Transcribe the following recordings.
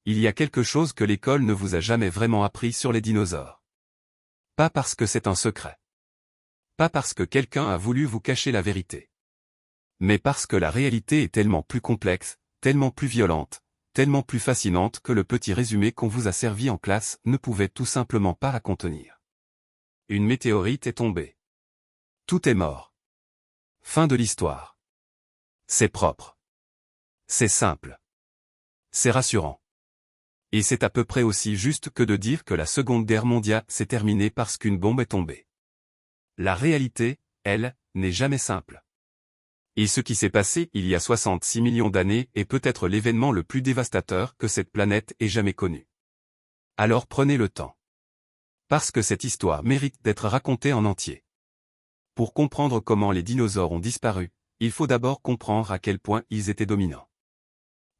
Il y a quelque chose que l'école ne vous a jamais vraiment appris sur les dinosaures. Pas parce que c'est un secret. Pas parce que quelqu'un a voulu vous cacher la vérité. Mais parce que la réalité est tellement plus complexe, tellement plus violente, tellement plus fascinante que le petit résumé qu'on vous a servi en classe ne pouvait tout simplement pas la contenir. Une météorite est tombée. Tout est mort. Fin de l'histoire. C'est propre. C'est simple. C'est rassurant. Et c'est à peu près aussi juste que de dire que la Seconde Guerre mondiale s'est terminée parce qu'une bombe est tombée. La réalité, elle, n'est jamais simple. Et ce qui s'est passé il y a 66 millions d'années est peut-être l'événement le plus dévastateur que cette planète ait jamais connu. Alors prenez le temps. Parce que cette histoire mérite d'être racontée en entier. Pour comprendre comment les dinosaures ont disparu, il faut d'abord comprendre à quel point ils étaient dominants.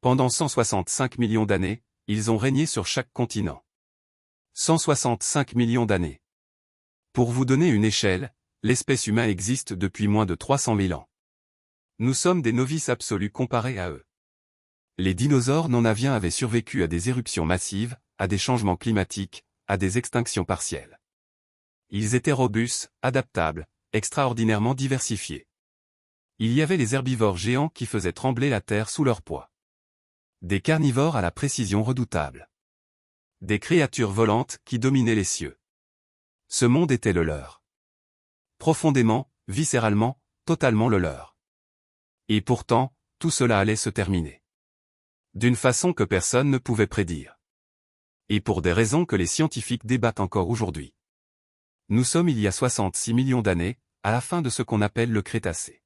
Pendant 165 millions d'années, ils ont régné sur chaque continent. 165 millions d'années. Pour vous donner une échelle, l'espèce humaine existe depuis moins de 300 000 ans. Nous sommes des novices absolus comparés à eux. Les dinosaures non-aviens avaient survécu à des éruptions massives, à des changements climatiques, à des extinctions partielles. Ils étaient robustes, adaptables, extraordinairement diversifiés. Il y avait les herbivores géants qui faisaient trembler la terre sous leur poids. Des carnivores à la précision redoutable. Des créatures volantes qui dominaient les cieux. Ce monde était le leur. Profondément, viscéralement, totalement le leur. Et pourtant, tout cela allait se terminer. D'une façon que personne ne pouvait prédire. Et pour des raisons que les scientifiques débattent encore aujourd'hui. Nous sommes il y a 66 millions d'années, à la fin de ce qu'on appelle le Crétacé.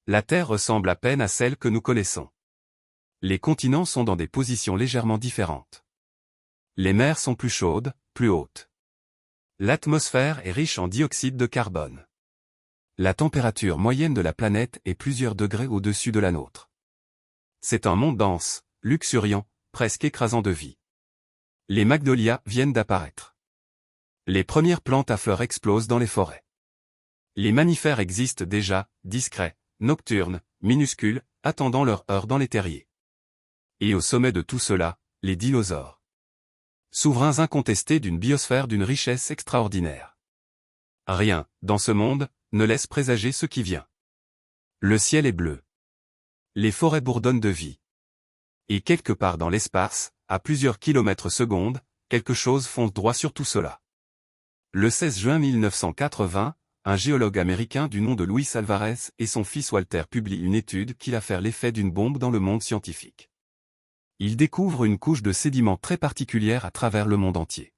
La Terre ressemble à peine à celle que nous connaissons. Les continents sont dans des positions légèrement différentes. Les mers sont plus chaudes, plus hautes. L'atmosphère est riche en dioxyde de carbone. La température moyenne de la planète est plusieurs degrés au-dessus de la nôtre. C'est un monde dense, luxuriant, presque écrasant de vie. Les magnolias viennent d'apparaître. Les premières plantes à fleurs explosent dans les forêts. Les mammifères existent déjà, discrets, nocturnes, minuscules, attendant leur heure dans les terriers. Et au sommet de tout cela, les dinosaures. Souverains incontestés d'une biosphère d'une richesse extraordinaire. Rien, dans ce monde, ne laisse présager ce qui vient. Le ciel est bleu. Les forêts bourdonnent de vie. Et quelque part dans l'espace, à plusieurs kilomètres secondes, quelque chose fonce droit sur tout cela. Le 16 juin 1980, un géologue américain du nom de Luis Alvarez et son fils Walter publient une étude qui va faire l'effet d'une bombe dans le monde scientifique. Ils découvrent une couche de sédiments très particulière à travers le monde entier.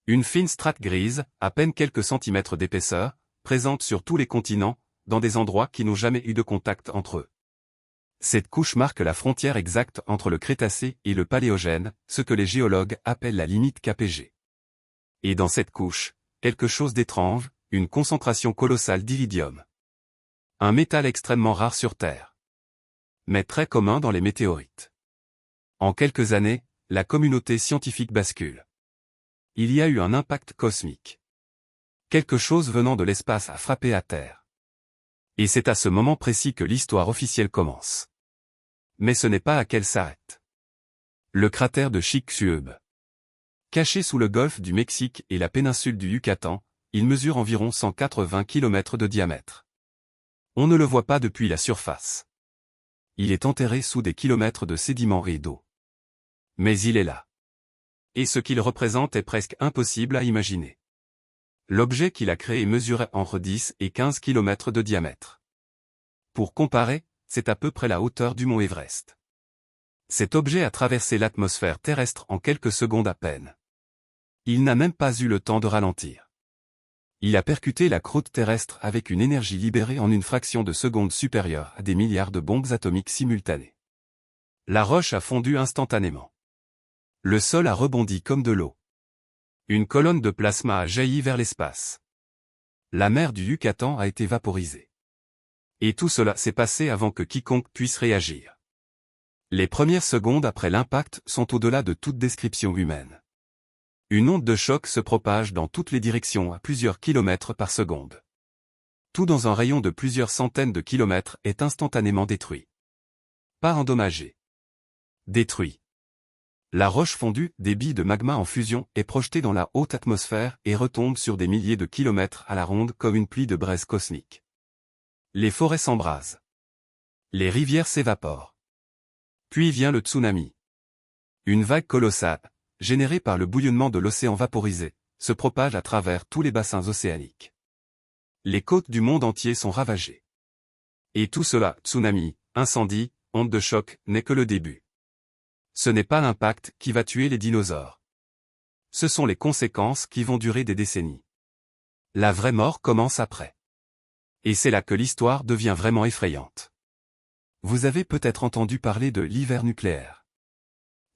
Une fine strate grise, à peine quelques centimètres d'épaisseur, présente sur tous les continents, dans des endroits qui n'ont jamais eu de contact entre eux. Cette couche marque la frontière exacte entre le Crétacé et le Paléogène, ce que les géologues appellent la limite KPG. Et dans cette couche, quelque chose d'étrange, une concentration colossale d'iridium. Un métal extrêmement rare sur Terre. Mais très commun dans les météorites. En quelques années, la communauté scientifique bascule. Il y a eu un impact cosmique. Quelque chose venant de l'espace a frappé à Terre. Et c'est à ce moment précis que l'histoire officielle commence. Mais ce n'est pas à qu'elle s'arrête. Le cratère de Chicxulub. Caché sous le golfe du Mexique et la péninsule du Yucatan, il mesure environ 180 km de diamètre. On ne le voit pas depuis la surface. Il est enterré sous des kilomètres de sédiments et d'eau. Mais il est là. Et ce qu'il représente est presque impossible à imaginer. L'objet qu'il a créé mesurait entre 10 et 15 km de diamètre. Pour comparer, c'est à peu près la hauteur du mont Everest. Cet objet a traversé l'atmosphère terrestre en quelques secondes à peine. Il n'a même pas eu le temps de ralentir. Il a percuté la croûte terrestre avec une énergie libérée en une fraction de seconde supérieure à des milliards de bombes atomiques simultanées. La roche a fondu instantanément. Le sol a rebondi comme de l'eau. Une colonne de plasma a jailli vers l'espace. La mer du Yucatan a été vaporisée. Et tout cela s'est passé avant que quiconque puisse réagir. Les premières secondes après l'impact sont au-delà de toute description humaine. Une onde de choc se propage dans toutes les directions à plusieurs kilomètres par seconde. Tout dans un rayon de plusieurs centaines de kilomètres est instantanément détruit. Pas endommagé. Détruit. La roche fondue, des billes de magma en fusion, est projetée dans la haute atmosphère et retombe sur des milliers de kilomètres à la ronde comme une pluie de braise cosmique. Les forêts s'embrasent. Les rivières s'évaporent. Puis vient le tsunami. Une vague colossale, générée par le bouillonnement de l'océan vaporisé, se propage à travers tous les bassins océaniques. Les côtes du monde entier sont ravagées. Et tout cela, tsunami, incendie, onde de choc, n'est que le début. Ce n'est pas l'impact qui va tuer les dinosaures. Ce sont les conséquences qui vont durer des décennies. La vraie mort commence après. Et c'est là que l'histoire devient vraiment effrayante. Vous avez peut-être entendu parler de l'hiver nucléaire.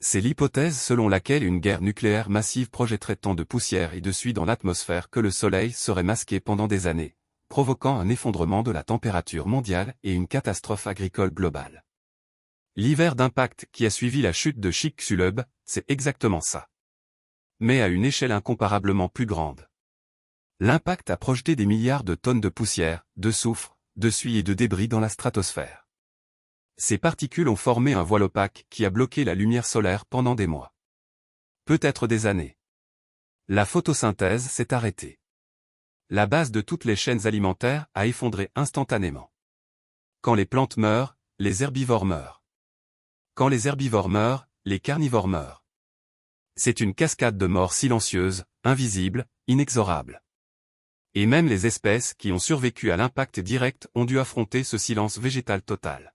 C'est l'hypothèse selon laquelle une guerre nucléaire massive projetterait tant de poussière et de suie dans l'atmosphère que le Soleil serait masqué pendant des années, provoquant un effondrement de la température mondiale et une catastrophe agricole globale. L'hiver d'impact qui a suivi la chute de Chicxulub, c'est exactement ça. Mais à une échelle incomparablement plus grande. L'impact a projeté des milliards de tonnes de poussière, de soufre, de suie et de débris dans la stratosphère. Ces particules ont formé un voile opaque qui a bloqué la lumière solaire pendant des mois. Peut-être des années. La photosynthèse s'est arrêtée. La base de toutes les chaînes alimentaires a effondré instantanément. Quand les plantes meurent, les herbivores meurent. Quand les herbivores meurent, les carnivores meurent. C'est une cascade de morts silencieuses, invisibles, inexorables. Et même les espèces qui ont survécu à l'impact direct ont dû affronter ce silence végétal total.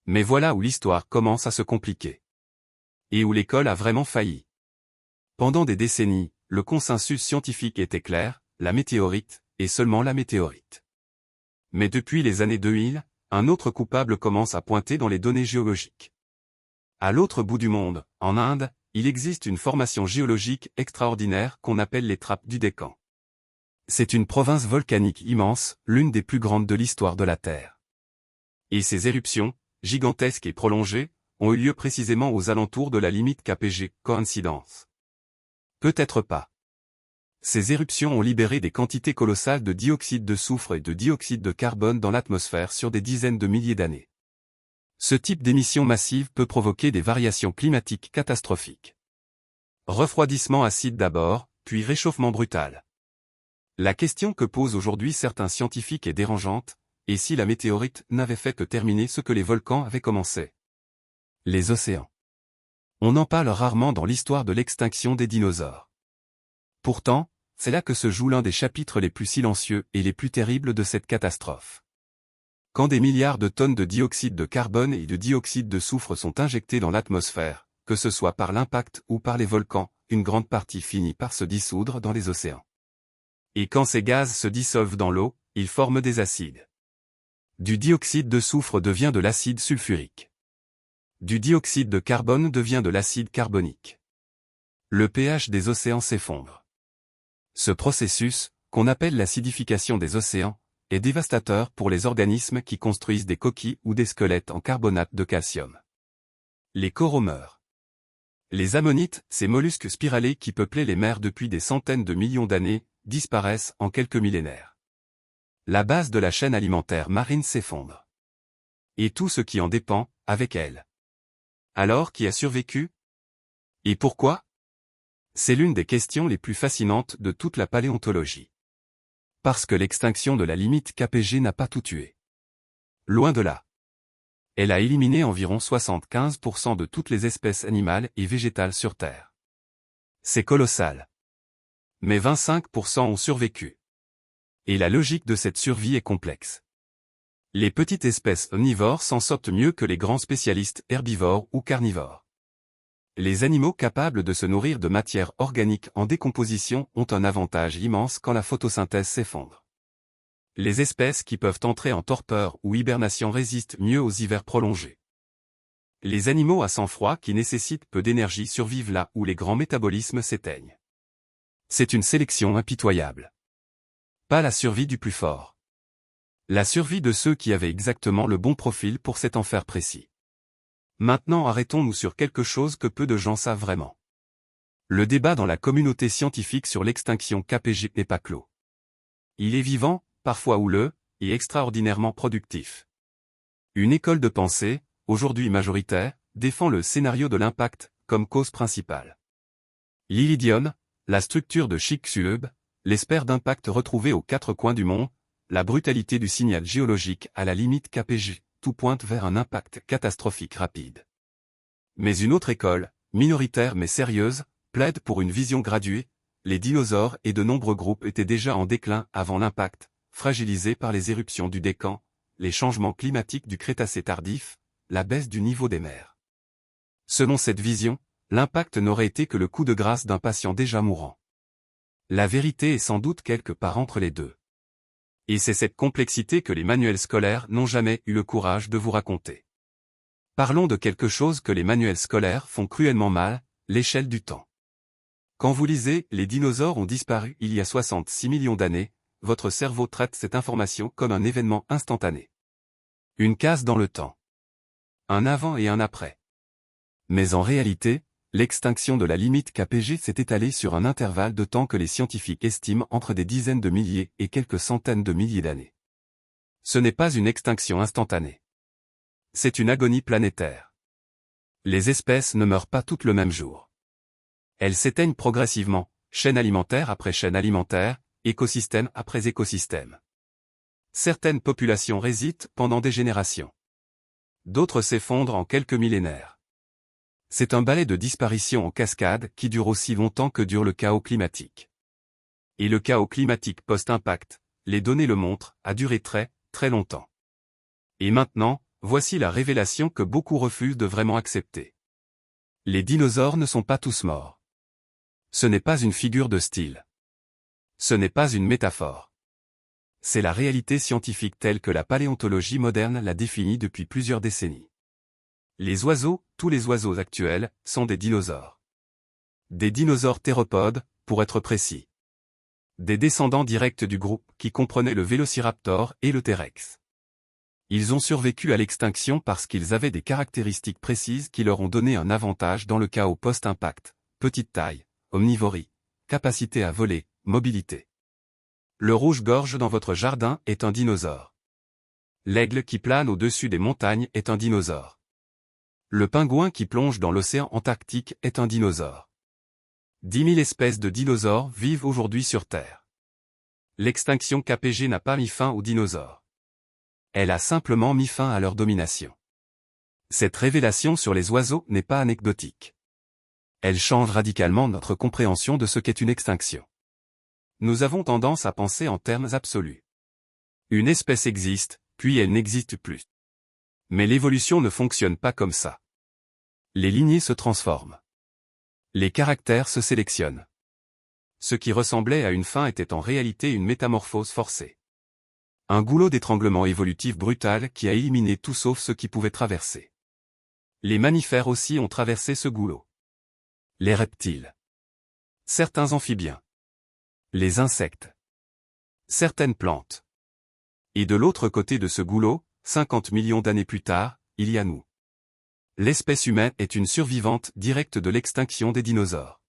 Mais voilà où l'histoire commence à se compliquer. Et où l'école a vraiment failli. Pendant des décennies, le consensus scientifique était clair, la météorite, et seulement la météorite. Mais depuis les années 2000, un autre coupable commence à pointer dans les données géologiques. À l'autre bout du monde, en Inde, il existe une formation géologique extraordinaire qu'on appelle les trappes du Décan. C'est une province volcanique immense, l'une des plus grandes de l'histoire de la Terre. Et ces éruptions, gigantesques et prolongées, ont eu lieu précisément aux alentours de la limite KPG, coïncidence? Peut-être pas. Ces éruptions ont libéré des quantités colossales de dioxyde de soufre et de dioxyde de carbone dans l'atmosphère sur des dizaines de milliers d'années. Ce type d'émission massive peut provoquer des variations climatiques catastrophiques. Refroidissement acide d'abord, puis réchauffement brutal. La question que posent aujourd'hui certains scientifiques est dérangeante. Et si la météorite n'avait fait que terminer ce que les volcans avaient commencé? Les océans. On en parle rarement dans l'histoire de l'extinction des dinosaures. Pourtant, c'est là que se joue l'un des chapitres les plus silencieux et les plus terribles de cette catastrophe. Quand des milliards de tonnes de dioxyde de carbone et de dioxyde de soufre sont injectés dans l'atmosphère, que ce soit par l'impact ou par les volcans, une grande partie finit par se dissoudre dans les océans. Et quand ces gaz se dissolvent dans l'eau, ils forment des acides. Du dioxyde de soufre devient de l'acide sulfurique. Du dioxyde de carbone devient de l'acide carbonique. Le pH des océans s'effondre. Ce processus, qu'on appelle l'acidification des océans, est dévastateur pour les organismes qui construisent des coquilles ou des squelettes en carbonate de calcium. Les coraux meurent. Les ammonites, ces mollusques spiralés qui peuplaient les mers depuis des centaines de millions d'années, disparaissent en quelques millénaires. La base de la chaîne alimentaire marine s'effondre. Et tout ce qui en dépend, avec elle. Alors qui a survécu? Et pourquoi? C'est l'une des questions les plus fascinantes de toute la paléontologie. Parce que l'extinction de la limite KPG n'a pas tout tué. Loin de là. Elle a éliminé environ 75% de toutes les espèces animales et végétales sur Terre. C'est colossal. Mais 25% ont survécu. Et la logique de cette survie est complexe. Les petites espèces omnivores s'en sortent mieux que les grands spécialistes herbivores ou carnivores. Les animaux capables de se nourrir de matière organique en décomposition ont un avantage immense quand la photosynthèse s'effondre. Les espèces qui peuvent entrer en torpeur ou hibernation résistent mieux aux hivers prolongés. Les animaux à sang froid qui nécessitent peu d'énergie survivent là où les grands métabolismes s'éteignent. C'est une sélection impitoyable. Pas la survie du plus fort. La survie de ceux qui avaient exactement le bon profil pour cet enfer précis. Maintenant arrêtons-nous sur quelque chose que peu de gens savent vraiment. Le débat dans la communauté scientifique sur l'extinction KPG n'est pas clos. Il est vivant, parfois houleux, et extraordinairement productif. Une école de pensée, aujourd'hui majoritaire, défend le scénario de l'impact, comme cause principale. L'Iridium, la structure de Chicxulub, l'espère d'impact retrouvé aux quatre coins du monde, la brutalité du signal géologique à la limite KPJ, tout pointe vers un impact catastrophique rapide. Mais une autre école, minoritaire mais sérieuse, plaide pour une vision graduée. Les dinosaures et de nombreux groupes étaient déjà en déclin avant l'impact, fragilisés par les éruptions du Décan, les changements climatiques du Crétacé tardif, la baisse du niveau des mers. Selon cette vision, l'impact n'aurait été que le coup de grâce d'un patient déjà mourant. La vérité est sans doute quelque part entre les deux. Et c'est cette complexité que les manuels scolaires n'ont jamais eu le courage de vous raconter. Parlons de quelque chose que les manuels scolaires font cruellement mal, l'échelle du temps. Quand vous lisez « Les dinosaures ont disparu il y a 66 millions d'années », votre cerveau traite cette information comme un événement instantané. Une case dans le temps. Un avant et un après. Mais en réalité, l'extinction de la limite KPG s'est étalée sur un intervalle de temps que les scientifiques estiment entre des dizaines de milliers et quelques centaines de milliers d'années. Ce n'est pas une extinction instantanée. C'est une agonie planétaire. Les espèces ne meurent pas toutes le même jour. Elles s'éteignent progressivement, chaîne alimentaire après chaîne alimentaire, écosystème après écosystème. Certaines populations résistent pendant des générations. D'autres s'effondrent en quelques millénaires. C'est un balai de disparition en cascade qui dure aussi longtemps que dure le chaos climatique. Et le chaos climatique post-impact, les données le montrent, a duré très, très longtemps. Et maintenant, voici la révélation que beaucoup refusent de vraiment accepter. Les dinosaures ne sont pas tous morts. Ce n'est pas une figure de style. Ce n'est pas une métaphore. C'est la réalité scientifique telle que la paléontologie moderne l'a définie depuis plusieurs décennies. Les oiseaux, tous les oiseaux actuels, sont des dinosaures. Des dinosaures théropodes, pour être précis. Des descendants directs du groupe qui comprenait le Vélociraptor et le T-Rex. Ils ont survécu à l'extinction parce qu'ils avaient des caractéristiques précises qui leur ont donné un avantage dans le chaos post-impact, petite taille, omnivorie, capacité à voler, mobilité. Le rouge-gorge dans votre jardin est un dinosaure. L'aigle qui plane au-dessus des montagnes est un dinosaure. Le pingouin qui plonge dans l'océan Antarctique est un dinosaure. 10 000 espèces de dinosaures vivent aujourd'hui sur Terre. L'extinction KPG n'a pas mis fin aux dinosaures. Elle a simplement mis fin à leur domination. Cette révélation sur les oiseaux n'est pas anecdotique. Elle change radicalement notre compréhension de ce qu'est une extinction. Nous avons tendance à penser en termes absolus. Une espèce existe, puis elle n'existe plus. Mais l'évolution ne fonctionne pas comme ça. Les lignées se transforment. Les caractères se sélectionnent. Ce qui ressemblait à une fin était en réalité une métamorphose forcée. Un goulot d'étranglement évolutif brutal qui a éliminé tout sauf ce qui pouvait traverser. Les mammifères aussi ont traversé ce goulot. Les reptiles. Certains amphibiens. Les insectes. Certaines plantes. Et de l'autre côté de ce goulot, 50 millions d'années plus tard, il y a nous. L'espèce humaine est une survivante directe de l'extinction des dinosaures.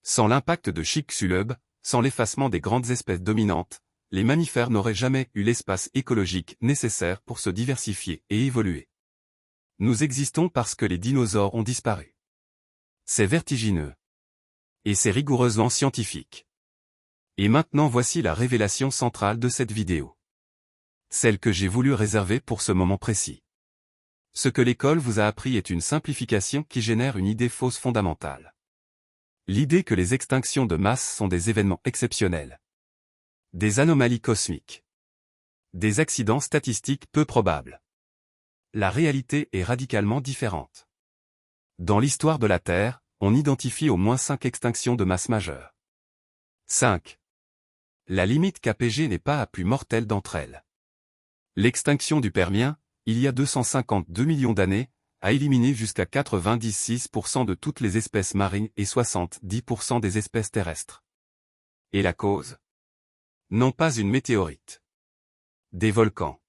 Sans l'impact de Chicxulub, sans l'effacement des grandes espèces dominantes, les mammifères n'auraient jamais eu l'espace écologique nécessaire pour se diversifier et évoluer. Nous existons parce que les dinosaures ont disparu. C'est vertigineux. Et c'est rigoureusement scientifique. Et maintenant voici la révélation centrale de cette vidéo. Celle que j'ai voulu réserver pour ce moment précis. Ce que l'école vous a appris est une simplification qui génère une idée fausse fondamentale. L'idée que les extinctions de masse sont des événements exceptionnels. Des anomalies cosmiques. Des accidents statistiques peu probables. La réalité est radicalement différente. Dans l'histoire de la Terre, on identifie au moins 5 extinctions de masse majeures. 5. La limite KPG n'est pas la plus mortelle d'entre elles. L'extinction du Permien, il y a 252 millions d'années, a éliminé jusqu'à 96% de toutes les espèces marines et 70% des espèces terrestres. Et la cause? Non pas une météorite. Des volcans.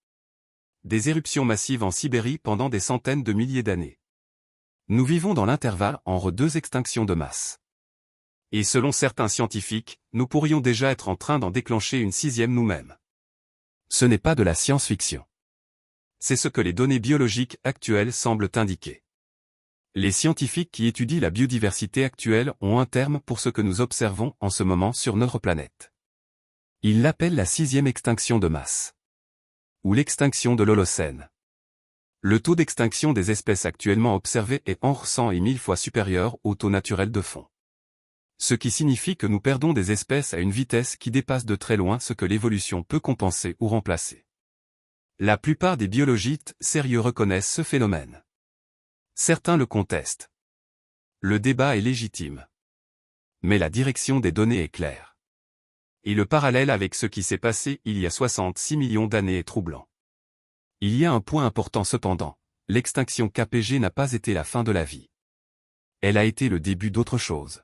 Des éruptions massives en Sibérie pendant des centaines de milliers d'années. Nous vivons dans l'intervalle entre 2 extinctions de masse. Et selon certains scientifiques, nous pourrions déjà être en train d'en déclencher une 6e nous-mêmes. Ce n'est pas de la science-fiction. C'est ce que les données biologiques actuelles semblent indiquer. Les scientifiques qui étudient la biodiversité actuelle ont un terme pour ce que nous observons en ce moment sur notre planète. Ils l'appellent la 6e extinction de masse. Ou l'extinction de l'Holocène. Le taux d'extinction des espèces actuellement observées est entre 100 et 1000 fois supérieur au taux naturel de fond. Ce qui signifie que nous perdons des espèces à une vitesse qui dépasse de très loin ce que l'évolution peut compenser ou remplacer. La plupart des biologistes sérieux reconnaissent ce phénomène. Certains le contestent. Le débat est légitime. Mais la direction des données est claire. Et le parallèle avec ce qui s'est passé il y a 66 millions d'années est troublant. Il y a un point important cependant, l'extinction KPG n'a pas été la fin de la vie. Elle a été le début d'autre chose.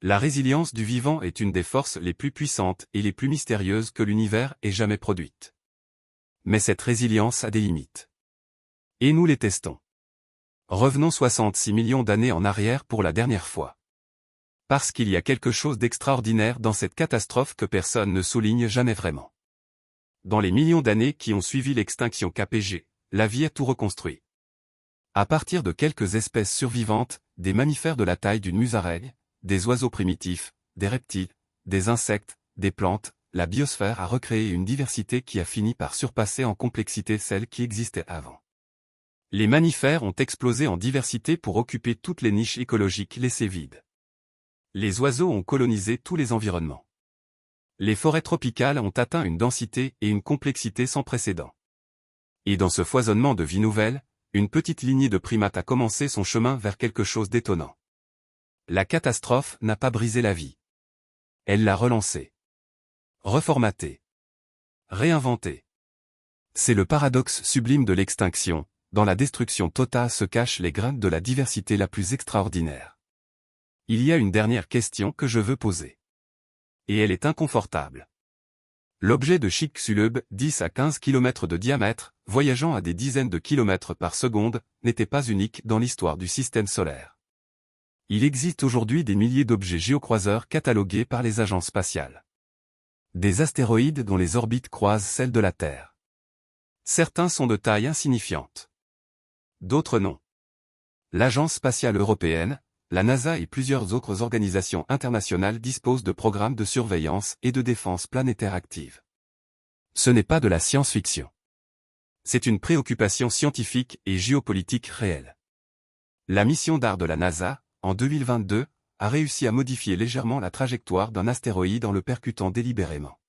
La résilience du vivant est une des forces les plus puissantes et les plus mystérieuses que l'univers ait jamais produites. Mais cette résilience a des limites. Et nous les testons. Revenons 66 millions d'années en arrière pour la dernière fois. Parce qu'il y a quelque chose d'extraordinaire dans cette catastrophe que personne ne souligne jamais vraiment. Dans les millions d'années qui ont suivi l'extinction KPG, la vie a tout reconstruit. À partir de quelques espèces survivantes, des mammifères de la taille d'une musaraigne, des oiseaux primitifs, des reptiles, des insectes, des plantes, la biosphère a recréé une diversité qui a fini par surpasser en complexité celle qui existait avant. Les mammifères ont explosé en diversité pour occuper toutes les niches écologiques laissées vides. Les oiseaux ont colonisé tous les environnements. Les forêts tropicales ont atteint une densité et une complexité sans précédent. Et dans ce foisonnement de vie nouvelle, une petite lignée de primates a commencé son chemin vers quelque chose d'étonnant. La catastrophe n'a pas brisé la vie. Elle l'a relancée. Reformatée. Réinventée. C'est le paradoxe sublime de l'extinction. Dans la destruction totale se cachent les graines de la diversité la plus extraordinaire. Il y a une dernière question que je veux poser. Et elle est inconfortable. L'objet de Chicxulub, 10 à 15 km de diamètre, voyageant à des dizaines de kilomètres par seconde, n'était pas unique dans l'histoire du système solaire. Il existe aujourd'hui des milliers d'objets géocroiseurs catalogués par les agences spatiales. Des astéroïdes dont les orbites croisent celles de la Terre. Certains sont de taille insignifiante. D'autres non. L'Agence spatiale européenne, la NASA et plusieurs autres organisations internationales disposent de programmes de surveillance et de défense planétaire actives. Ce n'est pas de la science-fiction. C'est une préoccupation scientifique et géopolitique réelle. La mission DART de la NASA, en 2022, a réussi à modifier légèrement la trajectoire d'un astéroïde en le percutant délibérément.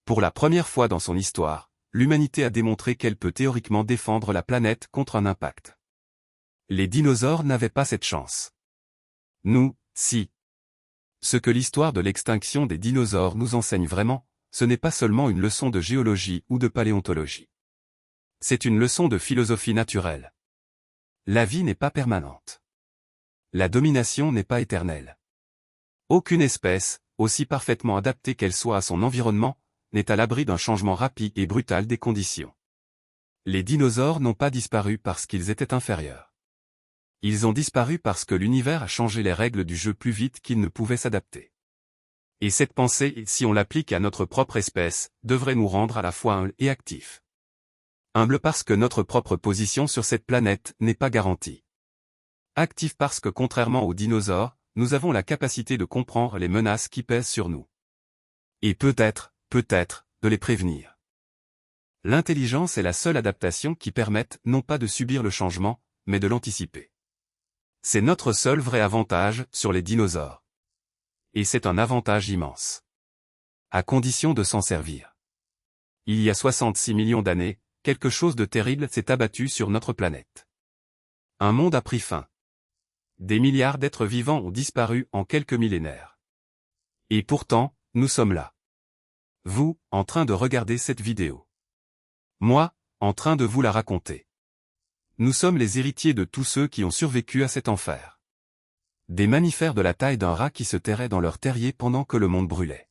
Pour la première fois dans son histoire, l'humanité a démontré qu'elle peut théoriquement défendre la planète contre un impact. Les dinosaures n'avaient pas cette chance. Nous, si. Ce que l'histoire de l'extinction des dinosaures nous enseigne vraiment, ce n'est pas seulement une leçon de géologie ou de paléontologie. C'est une leçon de philosophie naturelle. La vie n'est pas permanente. La domination n'est pas éternelle. Aucune espèce, aussi parfaitement adaptée qu'elle soit à son environnement, n'est à l'abri d'un changement rapide et brutal des conditions. Les dinosaures n'ont pas disparu parce qu'ils étaient inférieurs. Ils ont disparu parce que l'univers a changé les règles du jeu plus vite qu'ils ne pouvaient s'adapter. Et cette pensée, si on l'applique à notre propre espèce, devrait nous rendre à la fois humbles et actifs. Humbles parce que notre propre position sur cette planète n'est pas garantie. Actifs parce que contrairement aux dinosaures, nous avons la capacité de comprendre les menaces qui pèsent sur nous. Et peut-être, de les prévenir. L'intelligence est la seule adaptation qui permette non pas de subir le changement, mais de l'anticiper. C'est notre seul vrai avantage sur les dinosaures. Et c'est un avantage immense. À condition de s'en servir. Il y a 66 millions d'années, quelque chose de terrible s'est abattu sur notre planète. Un monde a pris fin. Des milliards d'êtres vivants ont disparu en quelques millénaires. Et pourtant, nous sommes là. Vous, en train de regarder cette vidéo. Moi, en train de vous la raconter. Nous sommes les héritiers de tous ceux qui ont survécu à cet enfer. Des mammifères de la taille d'un rat qui se terraient dans leur terrier pendant que le monde brûlait.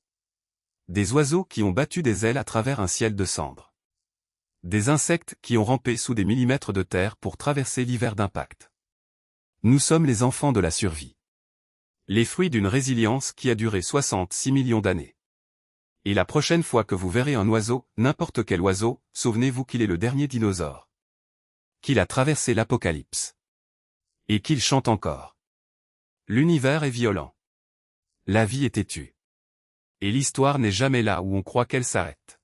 Des oiseaux qui ont battu des ailes à travers un ciel de cendres. Des insectes qui ont rampé sous des millimètres de terre pour traverser l'hiver d'impact. Nous sommes les enfants de la survie. Les fruits d'une résilience qui a duré 66 millions d'années. Et la prochaine fois que vous verrez un oiseau, n'importe quel oiseau, souvenez-vous qu'il est le dernier dinosaure. Qu'il a traversé l'apocalypse. Et qu'il chante encore. L'univers est violent. La vie est têtue. Et l'histoire n'est jamais là où on croit qu'elle s'arrête.